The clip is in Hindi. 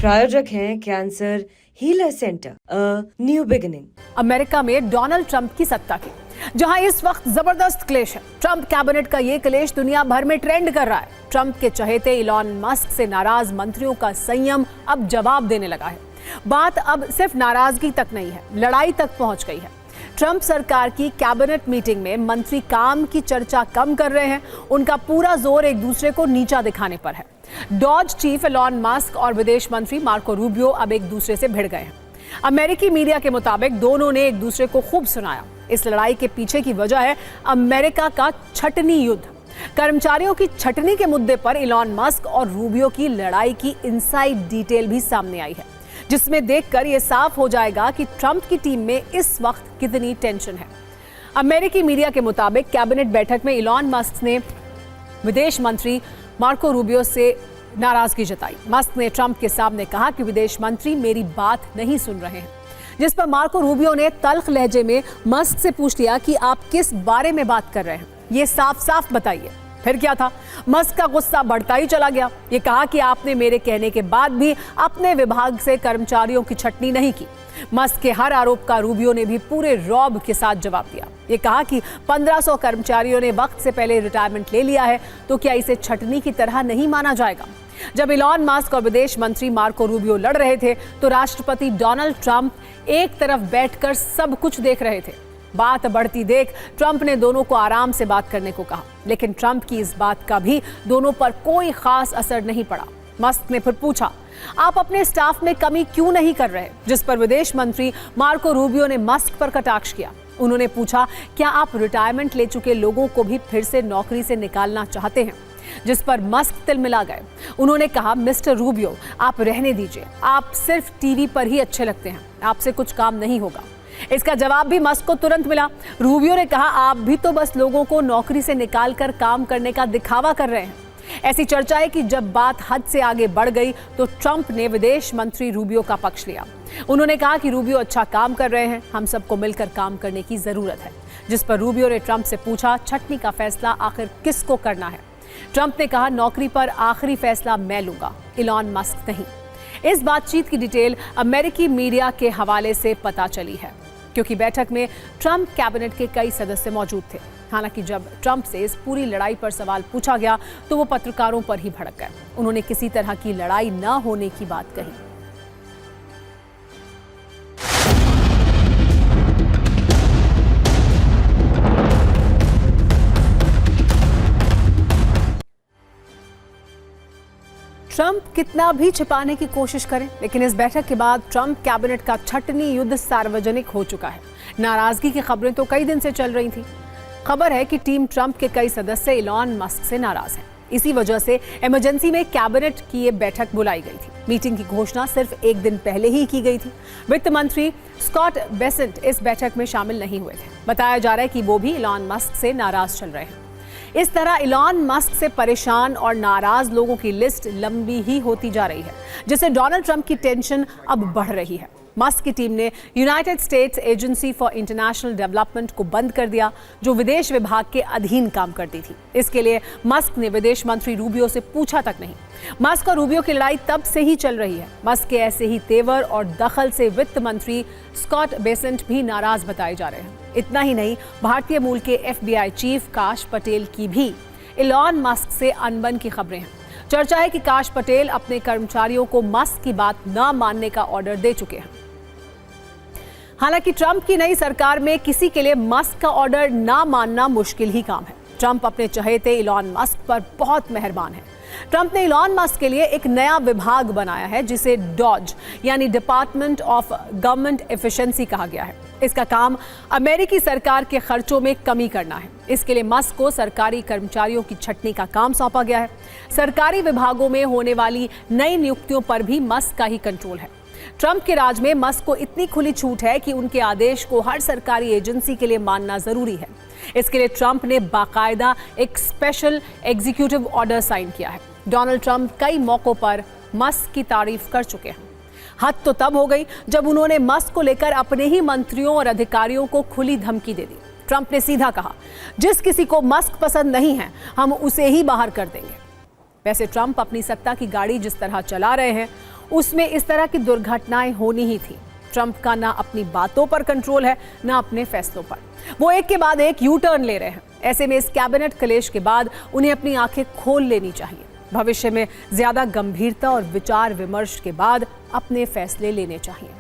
प्रायोजक हैं cancer healer centre, a new beginning. America में डोनाल्ड ट्रंप की सत्ता की, जहां इस वक्त जबरदस्त क्लेश है। ट्रंप कैबिनेट का ये क्लेश दुनिया भर में ट्रेंड कर रहा है। ट्रंप के चहेते इलॉन मस्क से नाराज मंत्रियों का संयम अब जवाब देने लगा है। बात अब सिर्फ नाराजगी तक नहीं है, लड़ाई तक पहुंच गई है। ट्रंप सरकार की कैबिनेट मीटिंग में मंत्री काम की चर्चा कम कर रहे हैं, उनका पूरा जोर एक दूसरे को नीचा दिखाने पर है। डॉज चीफ इलॉन मस्क और विदेश मंत्री मार्को रूबियो अब एक दूसरे से भिड़ गए हैं। अमेरिकी मीडिया के मुताबिक दोनों ने एक दूसरे को खूब सुनाया। इस लड़ाई के पीछे की वजह है अमेरिका का छटनी युद्ध। कर्मचारियों की छटनी के मुद्दे पर इलॉन मस्क और रूबियो की लड़ाई की इनसाइड डिटेल भी सामने आई है, जिसमें देखकर यह साफ हो जाएगा कि ट्रंप की टीम में इस वक्त कितनी टेंशन है। अमेरिकी मीडिया के मुताबिक कैबिनेट बैठक में इलॉन मस्क ने विदेश मंत्री मार्को रूबियो से नाराजगी जताई। मस्क ने ट्रंप के सामने कहा कि विदेश मंत्री मेरी बात नहीं सुन रहे हैं, जिस पर मार्को रूबियो ने तल्ख लहजे में मस्क से पूछ लिया कि आप किस बारे में बात कर रहे हैं, ये साफ साफ बताइए। फिर क्या था, मस्क का गुस्सा बढ़ता ही चला गया। ये कहा कि आपने मेरे कहने के बाद भी अपने विभाग से कर्मचारियों की छटनी नहीं की। मस्क के हर आरोप का रूबियो ने भी पूरे रौब के साथ जवाब दिया। ये कहा कि 1500 कर्मचारियों ने वक्त से पहले रिटायरमेंट ले लिया है, तो क्या इसे छटनी की तरह नहीं माना जाएगा। जब इलॉन मस्क और विदेश मंत्री मार्को रूबियो लड़ रहे थे, तो राष्ट्रपति डोनाल्ड ट्रंप एक तरफ बैठकर सब कुछ देख रहे थे। बात बढ़ती देख ट्रंप ने दोनों को आराम से बात करने को कहा, लेकिन ट्रंप की इस बात का भी दोनों पर कोई खास असर नहीं पड़ा। मस्क ने फिर पूछा, आप अपने स्टाफ में कमी क्यों नहीं कर रहे, जिस पर विदेश मंत्री मार्को रूबियो ने मस्क पर कटाक्ष किया। उन्होंने पूछा, क्या आप रिटायरमेंट ले चुके लोगों को भी फिर से नौकरी से निकालना चाहते हैं, जिस पर मस्क तिलमिला गए। उन्होंने कहा, मिस्टर रूबियो आप रहने दीजिए, आप सिर्फ टीवी पर ही अच्छे लगते हैं, आपसे कुछ काम नहीं होगा। इसका जवाब भी मस्क को तुरंत मिला। रूबियो ने कहा, आप भी तो बस लोगों को नौकरी से निकालकर काम करने का दिखावा कर रहे हैं। ऐसी चर्चा है कि जब बात हद से आगे बढ़ गई तो ट्रंप ने विदेश मंत्री रूबियो का पक्ष लिया। उन्होंने कहा कि रूबियो अच्छा काम कर रहे हैं, हम सबको मिलकर काम करने की जरूरत है। जिस पर रूबियो ने ट्रंप से पूछा, छटनी का फैसला आखिर किसको करना है। ट्रंप ने कहा, नौकरी पर आखिरी फैसला मैं लूंगा, इलॉन मस्क नहीं। इस बातचीत की डिटेल अमेरिकी मीडिया के हवाले से पता चली है, क्योंकि बैठक में ट्रंप कैबिनेट के कई सदस्य मौजूद थे। हालांकि जब ट्रंप से इस पूरी लड़ाई पर सवाल पूछा गया तो वो पत्रकारों पर ही भड़क गए। उन्होंने किसी तरह की लड़ाई न होने की बात कही। ट्रंप कितना भी छिपाने की कोशिश करें, लेकिन इस बैठक के बाद ट्रंप कैबिनेट का छटनी युद्ध सार्वजनिक हो चुका है। नाराजगी की खबरें तो कई दिन से चल रही थी। खबर है कि टीम ट्रंप के कई सदस्य इलॉन मस्क से नाराज हैं। इसी वजह से इमरजेंसी में कैबिनेट की ये बैठक बुलाई गई थी। मीटिंग की घोषणा सिर्फ एक दिन पहले ही की गई थी। वित्त मंत्री स्कॉट बेसेंट इस बैठक में शामिल नहीं हुए थे। बताया जा रहा है कि वो भी इलॉन मस्क से नाराज चल रहे हैं। इस तरह इलॉन मस्क से परेशान और नाराज लोगों की लिस्ट लंबी ही होती जा रही है, जिससे डोनाल्ड ट्रंप की टेंशन अब बढ़ रही है। मस्क की टीम ने United states agency for international development को बंद कर दिया, जो विदेश विभाग के अधीन काम करती थी। इसके लिए मस्क ने विदेश मंत्री रूबियो से पूछा तक नहीं। मस्क और रूबियो की लड़ाई तब से ही चल रही है। मस्क के ऐसे ही तेवर और दखल से वित्त मंत्री स्कॉट बेसेंट भी नाराज बताए जा रहे हैं। इतना ही नहीं, भारतीय मूल के FBI चीफ काश पटेल की भी इलॉन मस्क से अनबन की खबरें हैं। चर्चा है कि काश पटेल अपने कर्मचारियों को मस्क की बात न मानने का ऑर्डर दे चुके हैं। हालांकि ट्रंप की नई सरकार में किसी के लिए मस्क का ऑर्डर ना मानना मुश्किल ही काम है। ट्रंप अपने चहेते इलॉन मस्क पर बहुत मेहरबान है। ट्रंप ने इलॉन मस्क के लिए एक नया विभाग बनाया है, जिसे डॉज यानी डिपार्टमेंट ऑफ गवर्नमेंट एफिशिएंसी कहा गया है। इसका काम अमेरिकी सरकार के खर्चों में कमी करना है। इसके लिए मस्क को सरकारी कर्मचारियों की छटनी का काम सौंपा गया है। सरकारी विभागों में होने वाली नई नियुक्तियों पर भी मस्क का ही कंट्रोल है। ट्रंप के राज में मस्क को इतनी खुली छूट है कि उनके आदेश को हर सरकारी एजेंसी के लिए मानना जरूरी है। इसके लिए ट्रंप ने बाकायदा एक स्पेशल एग्जीक्यूटिव ऑर्डर साइन किया है। डोनाल्ड ट्रंप कई मौकों पर मस्क की तारीफ कर चुके हैं। हद तो तब हो गई जब उन्होंने मस्क को लेकर अपने ही मंत्रियों और अधिकारियों को खुली धमकी दे दी। ट्रंप ने सीधा कहा, जिस किसी को मस्क पसंद नहीं है हम उसे ही बाहर कर देंगे। वैसे ट्रंप अपनी सत्ता की गाड़ी जिस तरह चला रहे हैं उसमें इस तरह की दुर्घटनाएं होनी ही थी। ट्रंप का ना अपनी बातों पर कंट्रोल है, ना अपने फैसलों पर। वो एक के बाद एक यू टर्न ले रहे हैं। ऐसे में इस कैबिनेट क्लेश के बाद उन्हें अपनी आंखें खोल लेनी चाहिए। भविष्य में ज्यादा गंभीरता और विचार विमर्श के बाद अपने फैसले लेने चाहिए।